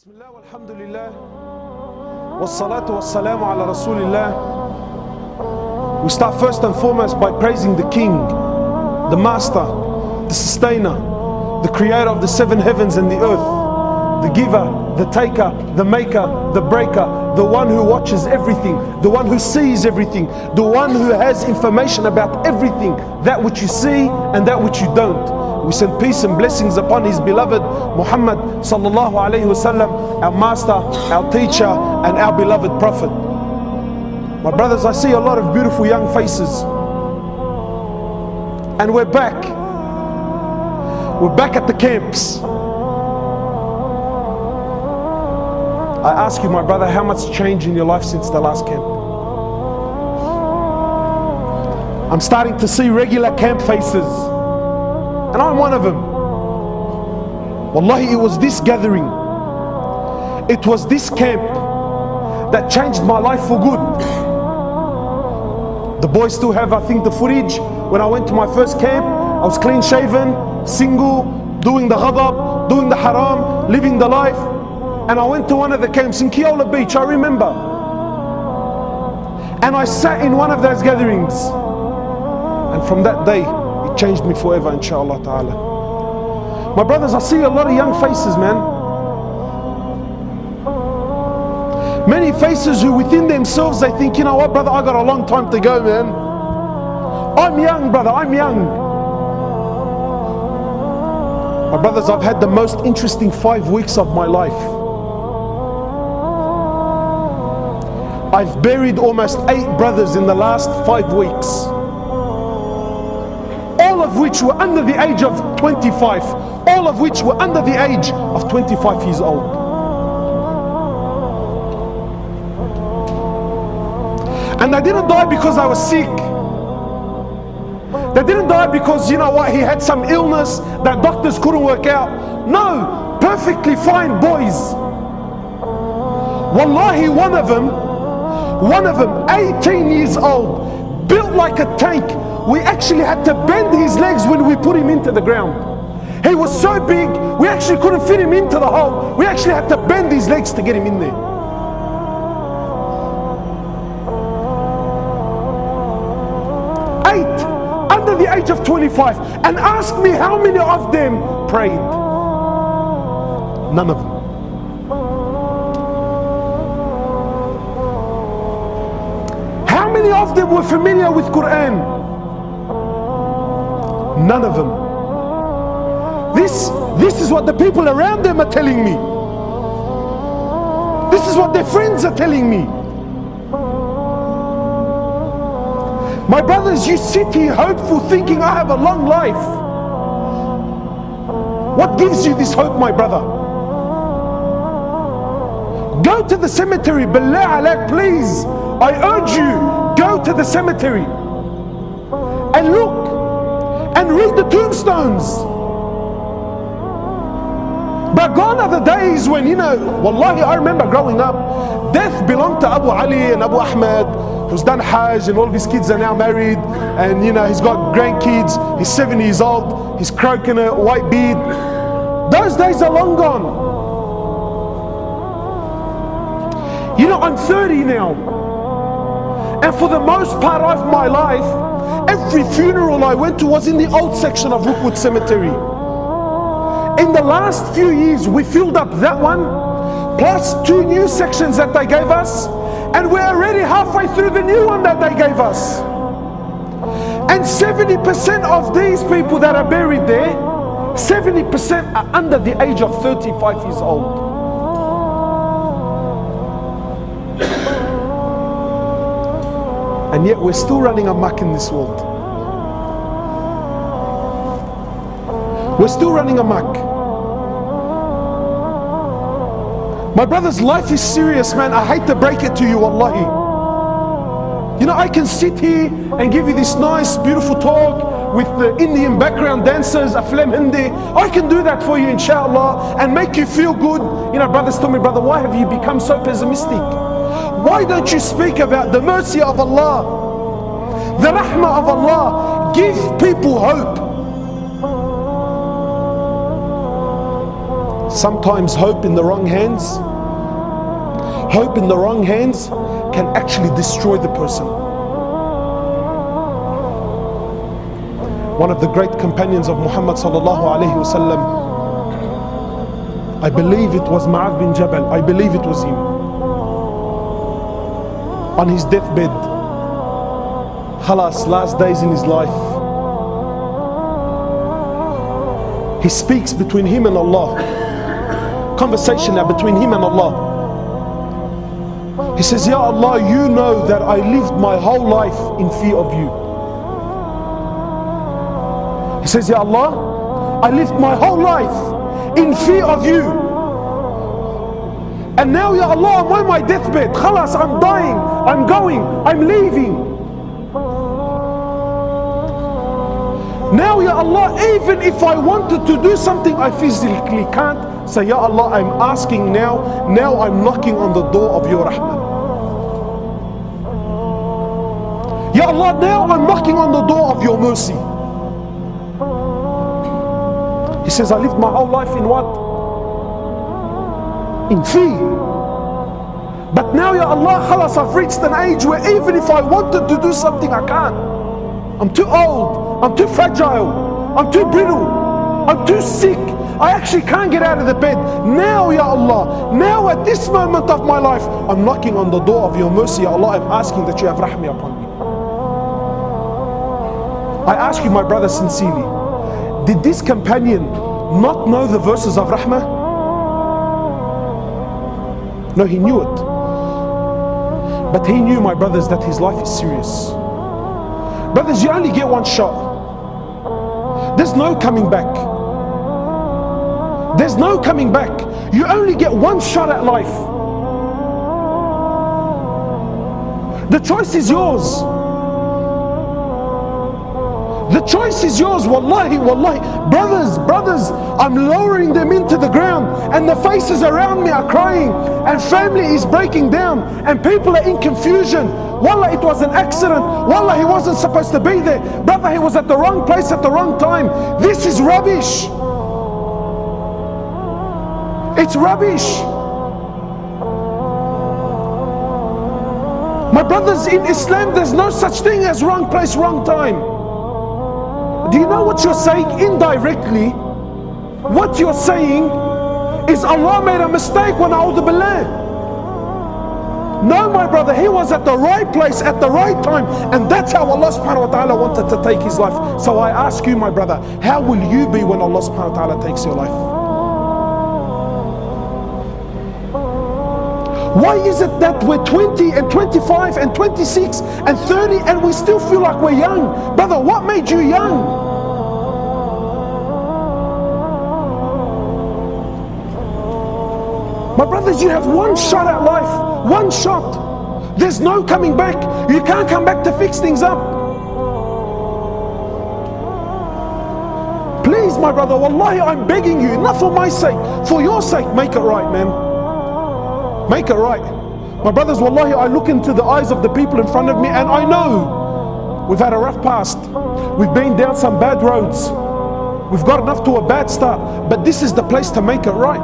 Bismillah walhamdulillah wassalatu wassalamu ala rasulillah. We start first and foremost by praising the King, the Master, the Sustainer, the Creator of the seven heavens and the earth, the Giver, the Taker, the Maker, the Breaker, the one who watches everything, the one who sees everything, the one who has information about everything, that which you see and that which you don't. We send peace and blessings upon his beloved Muhammad sallallahu alayhi wasallam, our master, our teacher and our beloved prophet. My brothers, I see a lot of beautiful young faces, and we're back at the camps. I ask you, my brother, how much changed in your life since the last camp? I'm starting to see regular camp faces, and I'm one of them. Wallahi, it was this gathering, it was this camp that changed my life for good. The boys still have, I think, the footage. When I went to my first camp, I was clean shaven, single, doing the ghadab, doing the haram, living the life. And I went to one of the camps in Kiola Beach, I remember. And I sat in one of those gatherings. And from that day, it changed me forever, inshallah ta'ala. My brothers, I see a lot of young faces, man. Many faces who within themselves, they think, you know what, brother, I got a long time to go, man. I'm young, brother, I'm young. My brothers, I've had the most interesting 5 weeks of my life. I've buried almost 8 brothers in the last 5 weeks. All of which were under the age of 25. All of which were under the age of 25 years old. And they didn't die because I was sick. They didn't die because, you know what, he had some illness that doctors couldn't work out. No, perfectly fine boys. Wallahi, one of them, 18 years old, built like a tank. We actually had to bend his legs when we put him into the ground. He was so big, we actually couldn't fit him into the hole. We actually had to bend his legs to get him in there. Under the age of 25. And ask me how many of them prayed. None of them. How many of them were familiar with Quran? None of them. This is what the people around them are telling me. This is what their friends are telling me. My brothers, you sit here hopeful, thinking I have a long life. What gives you this hope, my brother? Go to the cemetery, billah alaik, please. I urge you, go to the cemetery and look and read the tombstones. But gone are the days when, you know, wallahi, I remember growing up, death belonged to Abu Ali and Abu Ahmed, who's done Hajj, and all of his kids are now married, and you know, he's got grandkids, he's 7 years old, he's croaking a white beard. Those days are long gone. You know, I'm 30 now, and for the most part of my life, every funeral I went to was in the old section of Rookwood Cemetery. In the last few years, we filled up that one, plus 2 new sections that they gave us, and we're already halfway through the new one that they gave us. And 70% of these people that are buried there, 70% are under the age of 35 years old. And yet we're still running amok in this world. We're still running amok. My brothers, life is serious, man. I hate to break it to you, wallahi. You know, I can sit here and give you this nice, beautiful talk with the Indian background dancers, Aflam Hindi. I can do that for you, inshallah, and make you feel good. You know, brothers tell me, brother, why have you become so pessimistic? Why don't you speak about the mercy of Allah, the rahmah of Allah? Give people hope. Sometimes hope in the wrong hands, can actually destroy the person. One of the great companions of Muhammad sallallahu alaihi wasallam, I believe it was Mu'adh bin Jabal, I believe it was him, on his deathbed, khalas, last days in his life, he speaks between him and Allah, conversation now between him and Allah. He says, Ya Allah, you know that I lived my whole life in fear of you. He says, Ya Allah, I lived my whole life in fear of you. And now, Ya Allah, I'm on my deathbed. Khalas, I'm dying, I'm going, I'm leaving. Now, Ya Allah, even if I wanted to do something, I physically can't. So, Ya Allah, I'm asking now I'm knocking on the door of your rahmah. Ya Allah, now I'm knocking on the door of your mercy. He says, I lived my whole life in what? In fear. But now, Ya Allah, khalas, I've reached an age where even if I wanted to do something, I can't. I'm too old, I'm too fragile, I'm too brittle, I'm too sick. I actually can't get out of the bed. Now, Ya Allah, now at this moment of my life, I'm knocking on the door of your mercy. Ya Allah, I'm asking that you have rahmah upon me. I ask you, my brother, sincerely, did this companion not know the verses of rahmah? No, he knew it. But he knew, my brothers, that his life is serious. Brothers, you only get one shot. There's no coming back. There's no coming back. You only get one shot at life. The choice is yours. The choice is yours. Wallahi, wallahi. Brothers, I'm lowering them into the ground, and the faces around me are crying, and family is breaking down, and people are in confusion. Wallah, it was an accident. Wallah, he wasn't supposed to be there. Brother, he was at the wrong place at the wrong time. This is rubbish. It's rubbish. My brothers, in Islam, there's no such thing as wrong place, wrong time. Do you know what you're saying? Indirectly, what you're saying is Allah made a mistake when A'udhu Billah. No, my brother, he was at the right place at the right time, and that's how Allah subhanahu wa ta'ala wanted to take his life. So I ask you, my brother, how will you be when Allah subhanahu wa ta'ala takes your life? Why is it that we're 20 and 25 and 26 and 30 and we still feel like we're young? Brother, what made you young? My brothers, you have one shot at life. One shot. There's no coming back. You can't come back to fix things up. Please, my brother, wallahi, I'm begging you, not for my sake, for your sake, make it right, man. Make it right. My brothers, wallahi, I look into the eyes of the people in front of me, and I know we've had a rough past. We've been down some bad roads. We've gotten off to a bad start. But this is the place to make it right.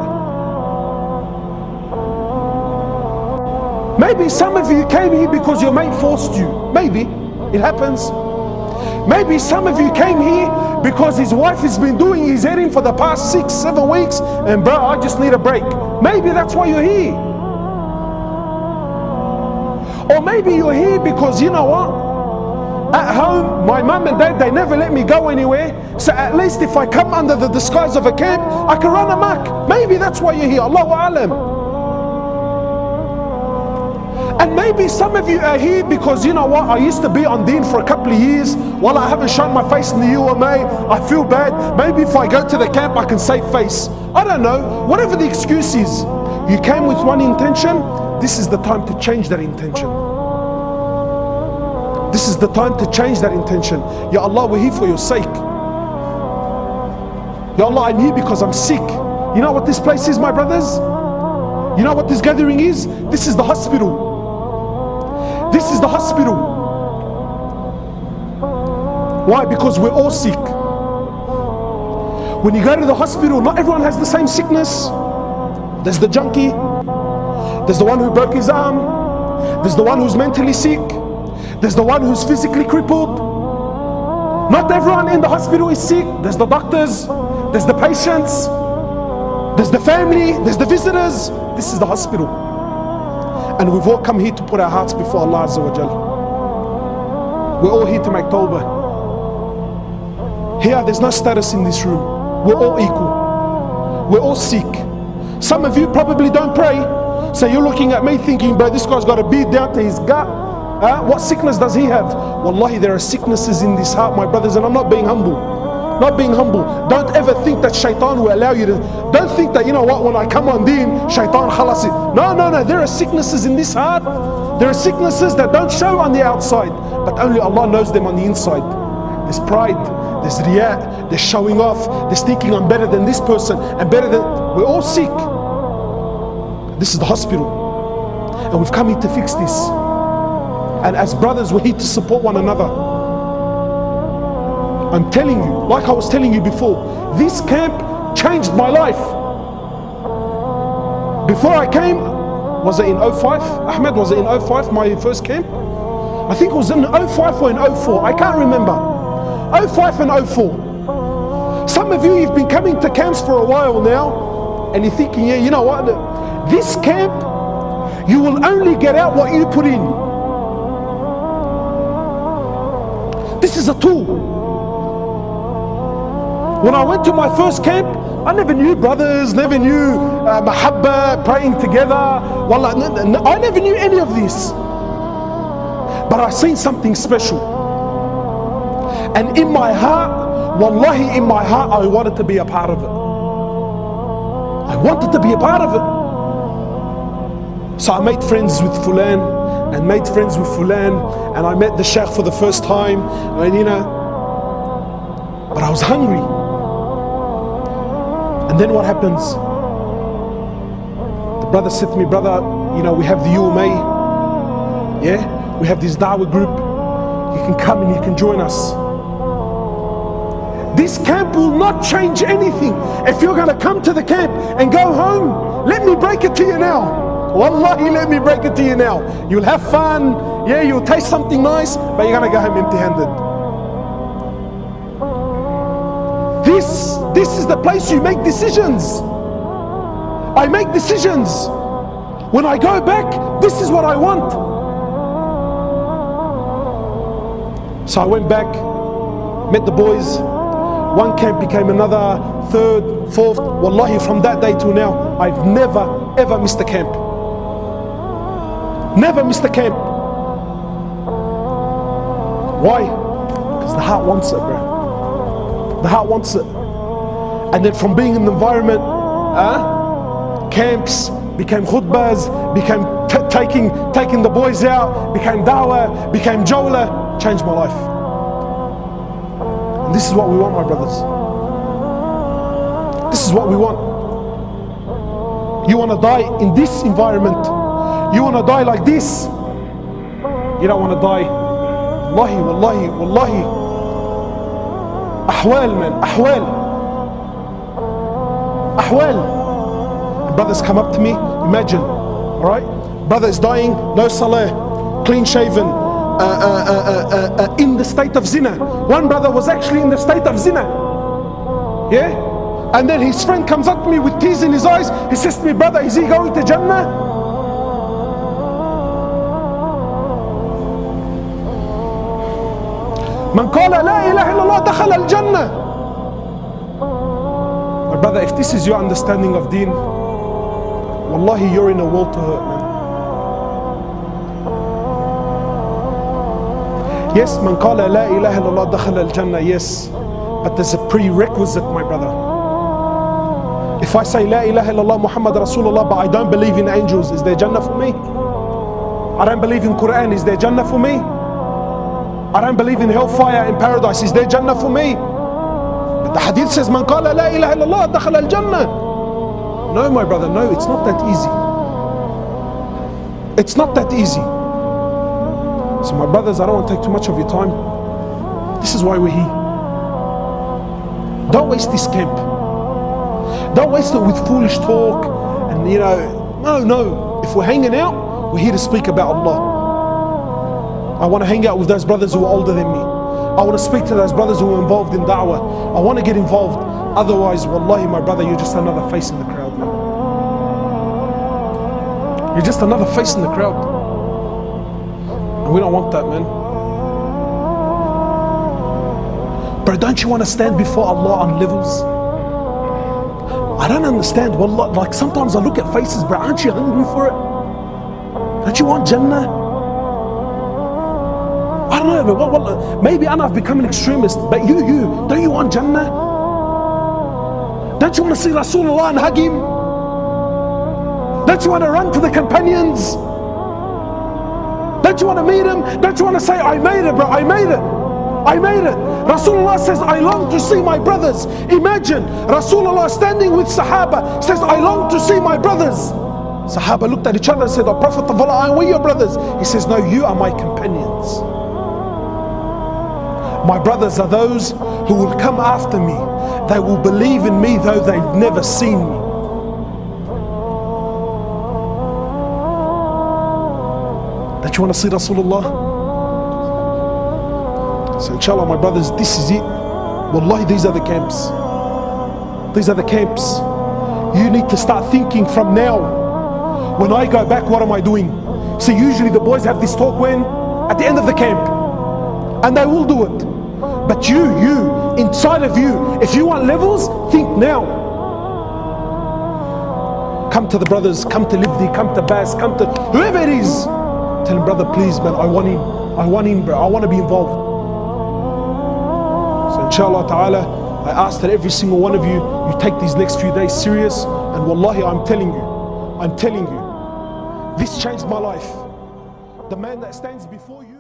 Maybe some of you came here because your mate forced you. Maybe. It happens. Maybe some of you came here because his wife has been doing his heading for the past 6-7 weeks, and bro, I just need a break. Maybe that's why you're here. Or maybe you're here because, you know what? At home, my mum and dad, they never let me go anywhere. So at least if I come under the disguise of a camp, I can run amok. Maybe that's why you're here. Allahu Alam. And maybe some of you are here because, you know what, I used to be on deen for a couple of years. Well, I haven't shown my face in the UMA. I feel bad. Maybe if I go to the camp, I can save face. I don't know. Whatever the excuse is, you came with one intention. This is the time to change that intention. This is the time to change that intention. Ya Allah, we're here for your sake. Ya Allah, I'm here because I'm sick. You know what this place is, my brothers? You know what this gathering is? This is the hospital. This is the hospital. Why? Because we're all sick. When you go to the hospital, not everyone has the same sickness. There's the junkie, there's the one who broke his arm, there's the one who's mentally sick, there's the one who's physically crippled. Not everyone in the hospital is sick. There's the doctors, there's the patients, there's the family, there's the visitors. This is the hospital. And we've all come here to put our hearts before Allah Azza wa Jal. We're all here to make tawbah. Here, there's no status in this room. We're all equal. We're all sick. Some of you probably don't pray. So you're looking at me thinking, bro, this guy's got a beard down to his gut. What sickness does he have? Wallahi, there are sicknesses in this heart, my brothers, and I'm not being humble. Not being humble. Don't ever think that shaitan will allow you to. Don't think that, you know what, when I come on deen, shaitan khalas it. No. There are sicknesses in this heart. There are sicknesses that don't show on the outside, but only Allah knows them on the inside. There's pride, there's riyah, there's showing off, there's thinking I'm better than this person and better than. We're all sick. This is the hospital, and we've come here to fix this. And as brothers, we're here to support one another. I'm telling you, like I was telling you before, this camp changed my life. Before I came, was it in 05? Ahmed, was it in 05, my first camp? I think it was in 05 or in 04, I can't remember. 05 and 04. Some of you, you've been coming to camps for a while now, and you're thinking, yeah, you know what? This camp, you will only get out what you put in. This is a tool. When I went to my first camp, I never knew brothers, never knew mahabba, praying together. Wallah, I never knew any of this. But I seen something special. And in my heart, wallahi, in my heart, I wanted to be a part of it. I wanted to be a part of it. So I made friends with Fulan, and made friends with Fulan, and I met the Shaykh for the first time, and you know, but I was hungry. And then what happens? The brother said to me, brother, you know, we have the UMA, yeah? We have this da'wah group. You can come and you can join us. This camp will not change anything. If you're gonna come to the camp and go home, let me break it to you now. Wallahi, let me break it to you now. You'll have fun, yeah, you'll taste something nice, but you're gonna go home empty-handed. This is the place you make decisions. I make decisions. When I go back, this is what I want. So I went back, met the boys. One camp became another, third, fourth. Wallahi, from that day till now, I've never ever missed a camp. Never missed a camp. Why? Because the heart wants it, bro. The heart wants it. And then from being in the environment, camps became khutbahs, became taking the boys out, became dawah, became jawla. Changed my life. And this is what we want, my brothers. This is what we want. You want to die in this environment. You want to die like this. You don't want to die. Wallahi. Ahwal, man, ahwal. Brothers come up to me, imagine, all right? Brother is dying, no salah, clean shaven, in the state of zina. One brother was actually in the state of zina. Yeah? And then his friend comes up to me with tears in his eyes. He says to me, brother, is he going to Jannah? Man qala la ilaha illallah dakhala al-Jannah. My brother, if this is your understanding of deen, wallahi, you're in a world to hurt, man. Yes, man qala la ilaha illallah dakhala al-Jannah, yes. But there's a prerequisite, my brother. If I say la ilaha illallah Muhammad Rasulullah, but I don't believe in angels, is there Jannah for me? I don't believe in Quran, is there Jannah for me? I don't believe in hellfire and paradise, is there Jannah for me? But the hadith says, man qala la ilaha illallah dakhala al-Jannah. No, my brother, no, it's not that easy. It's not that easy. So my brothers, I don't want to take too much of your time. This is why we're here. Don't waste this camp. Don't waste it with foolish talk and and no. If we're hanging out, we're here to speak about Allah. I want to hang out with those brothers who are older than me. I want to speak to those brothers who are involved in da'wah. I want to get involved. Otherwise, wallahi, my brother, you're just another face in the crowd, man. You're just another face in the crowd. And we don't want that, man. Bro, don't you want to stand before Allah on levels? I don't understand. Wallah, like sometimes I look at faces, bro, aren't you hungry for it? Don't you want Jannah? I don't know, but maybe I've become an extremist, but you, don't you want Jannah? Don't you want to see Rasulullah and hug him? Don't you want to run to the companions? Don't you want to meet him? Don't you want to say, I made it, bro, I made it. I made it. Rasulullah says, I long to see my brothers. Imagine Rasulullah standing with Sahaba, says, I long to see my brothers. Sahaba looked at each other and said, O Prophet of Allah, are we your brothers? He says, no, you are my companions. My brothers are those who will come after me. They will believe in me though they've never seen me. Don't you want to see Rasulullah? So inshallah, my brothers, this is it. Wallahi, these are the camps. These are the camps. You need to start thinking from now. When I go back, what am I doing? See, usually the boys have this talk when? At the end of the camp. And they will do it. But you, inside of you, if you want levels, think now. Come to the brothers, come to Libdi, come to Bas, come to whoever it is. Tell him, brother, please, man, I want him, bro. I want to be involved. So inshallah ta'ala, I ask that every single one of you take these next few days serious. And wallahi, I'm telling you, this changed my life. The man that stands before you.